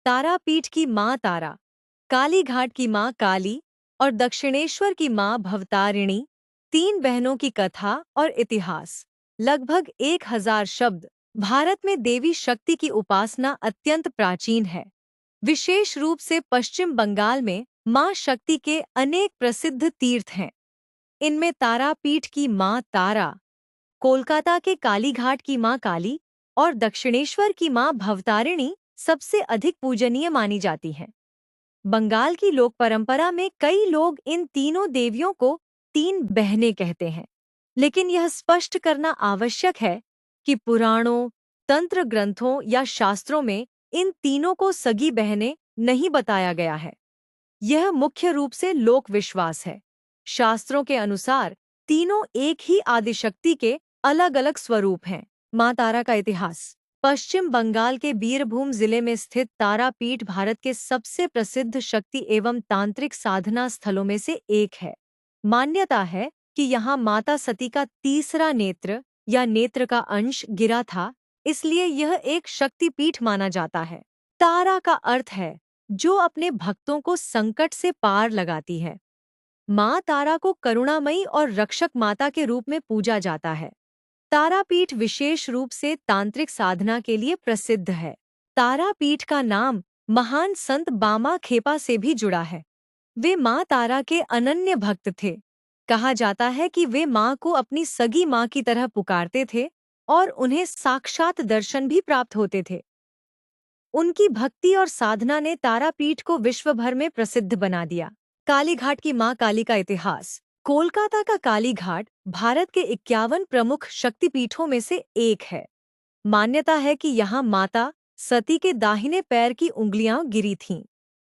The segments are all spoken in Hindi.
तारापीठ की माँ तारा, कालीघाट की माँ काली और दक्षिणेश्वर की माँ भवतारिणी, तीन बहनों की कथा और इतिहास। लगभग 1000 शब्द। भारत में देवी शक्ति की उपासना अत्यंत प्राचीन है। विशेष रूप से पश्चिम बंगाल में माँ शक्ति के अनेक प्रसिद्ध तीर्थ हैं। इनमें तारापीठ की माँ तारा, कोलकाता के कालीघाट की माँ काली और दक्षिणेश्वर की माँ भवतारिणी सबसे अधिक पूजनीय मानी जाती हैं। बंगाल की लोक परंपरा में कई लोग इन तीनों देवियों को तीन बहनें कहते हैं, लेकिन यह स्पष्ट करना आवश्यक है कि पुराणों, तंत्र ग्रंथों या शास्त्रों में इन तीनों को सगी बहनें नहीं बताया गया है। यह मुख्य रूप से लोक विश्वास है। शास्त्रों के अनुसार तीनों एक ही आदिशक्ति के अलग-अलग स्वरूप हैं। माँ तारा का इतिहास। पश्चिम बंगाल के बीरभूम जिले में स्थित तारापीठ भारत के सबसे प्रसिद्ध शक्ति एवं तांत्रिक साधना स्थलों में से एक है। मान्यता है कि यहाँ माता सती का तीसरा नेत्र या नेत्र का अंश गिरा था, इसलिए यह एक शक्तिपीठ माना जाता है। तारा का अर्थ है जो अपने भक्तों को संकट से पार लगाती है। माँ तारा को करुणामयी और रक्षक माता के रूप में पूजा जाता है। तारापीठ विशेष रूप से तांत्रिक साधना के लिए प्रसिद्ध है। तारापीठ का नाम महान संत बामा खेपा से भी जुड़ा है। वे माँ तारा के अनन्य भक्त थे। कहा जाता है कि वे माँ को अपनी सगी माँ की तरह पुकारते थे और उन्हें साक्षात दर्शन भी प्राप्त होते थे। उनकी भक्ति और साधना ने तारापीठ को विश्व भर में प्रसिद्ध बना दिया। कालीघाट की माँ काली का इतिहास। कोलकाता का कालीघाट भारत के 51 प्रमुख शक्तिपीठों में से एक है। मान्यता है कि यहाँ माता सती के दाहिने पैर की उंगलियां गिरी थीं।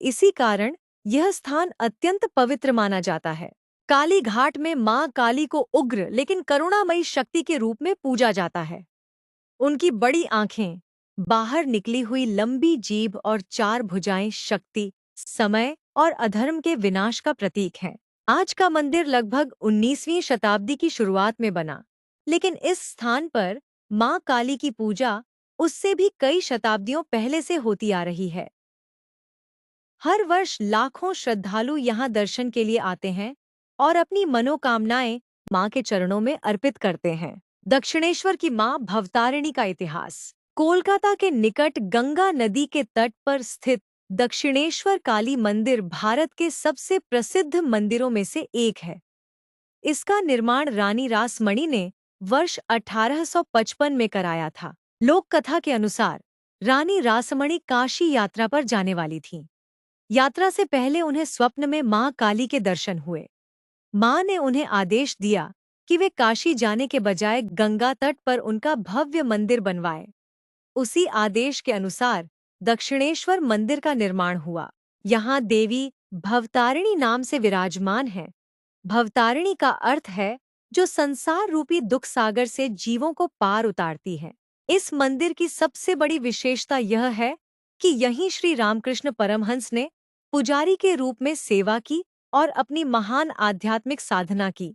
इसी कारण यह स्थान अत्यंत पवित्र माना जाता है। कालीघाट में माँ काली को उग्र लेकिन करुणामयी शक्ति के रूप में पूजा जाता है। उनकी बड़ी आंखें, बाहर निकली हुई लंबी जीभ और 4 भुजाएं शक्ति, समय और अधर्म के विनाश का प्रतीक हैं। आज का मंदिर लगभग 19वीं शताब्दी की शुरुआत में बना, लेकिन इस स्थान पर माँ काली की पूजा उससे भी कई शताब्दियों पहले से होती आ रही है। हर वर्ष लाखों श्रद्धालु यहाँ दर्शन के लिए आते हैं और अपनी मनोकामनाएं माँ के चरणों में अर्पित करते हैं। दक्षिणेश्वर की माँ भवतारिणी का इतिहास। कोलकाता के निकट गंगा नदी के तट पर स्थित दक्षिणेश्वर काली मंदिर भारत के सबसे प्रसिद्ध मंदिरों में से एक है। इसका निर्माण रानी रासमणी ने वर्ष 1855 में कराया था। लोक कथा के अनुसार रानी रासमणी काशी यात्रा पर जाने वाली थीं। यात्रा से पहले उन्हें स्वप्न में माँ काली के दर्शन हुए। माँ ने उन्हें आदेश दिया कि वे काशी जाने के बजाय गंगा तट पर उनका भव्य मंदिर बनवाएं। उसी आदेश के अनुसार दक्षिणेश्वर मंदिर का निर्माण हुआ। यहाँ देवी भवतारिणी नाम से विराजमान है। भवतारिणी का अर्थ है जो संसार रूपी दुख सागर से जीवों को पार उतारती है। इस मंदिर की सबसे बड़ी विशेषता यह है कि यहीं श्री रामकृष्ण परमहंस ने पुजारी के रूप में सेवा की और अपनी महान आध्यात्मिक साधना की।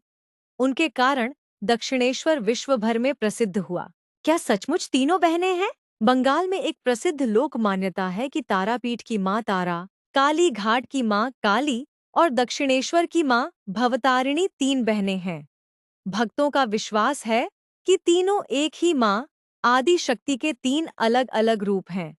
उनके कारण दक्षिणेश्वर विश्व भर में प्रसिद्ध हुआ। क्या सचमुच तीनों बहनें हैं? बंगाल में एक प्रसिद्ध लोक मान्यता है कि तारापीठ की माँ तारा, कालीघाट की माँ काली और दक्षिणेश्वर की माँ भवतारिणी तीन बहनें हैं। भक्तों का विश्वास है कि तीनों एक ही माँ आदि शक्ति के तीन अलग-अलग रूप हैं।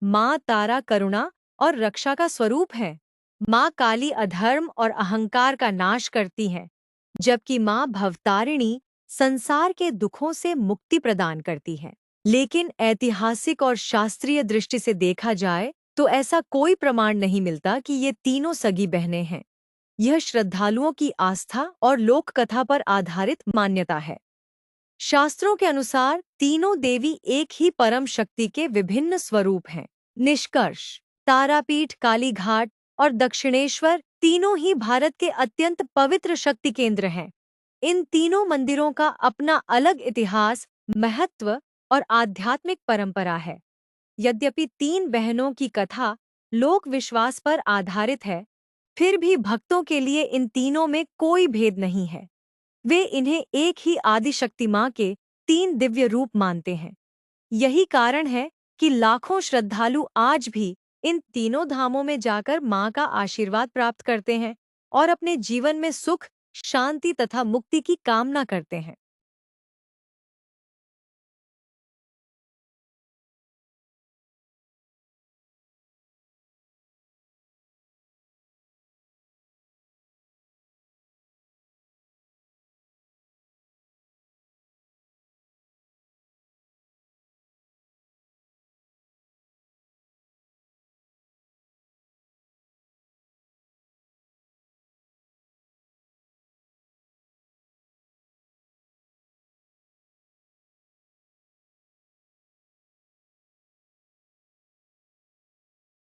माँ तारा करुणा और रक्षा का स्वरूप है। माँ काली अधर्म और अहंकार का नाश करती हैं, जबकि माँ भवतारिणी संसार के दुखों से मुक्ति प्रदान करती है। लेकिन ऐतिहासिक और शास्त्रीय दृष्टि से देखा जाए तो ऐसा कोई प्रमाण नहीं मिलता कि ये तीनों सगी बहनें हैं। यह श्रद्धालुओं की आस्था और लोक कथा पर आधारित मान्यता है। शास्त्रों के अनुसार तीनों देवी एक ही परम शक्ति के विभिन्न स्वरूप हैं। निष्कर्ष: तारापीठ, कालीघाट और दक्षिणेश्वर तीनों ही भारत के अत्यंत पवित्र शक्ति केंद्र हैं। इन तीनों मंदिरों का अपना अलग इतिहास, महत्व और आध्यात्मिक परंपरा है। यद्यपि तीन बहनों की कथा लोक विश्वास पर आधारित है, फिर भी भक्तों के लिए इन तीनों में कोई भेद नहीं है। वे इन्हें एक ही आदिशक्ति माँ के तीन दिव्य रूप मानते हैं। यही कारण है कि लाखों श्रद्धालु आज भी इन तीनों धामों में जाकर माँ का आशीर्वाद प्राप्त करते हैं और अपने जीवन में सुख, शांति तथा मुक्ति की कामना करते हैं।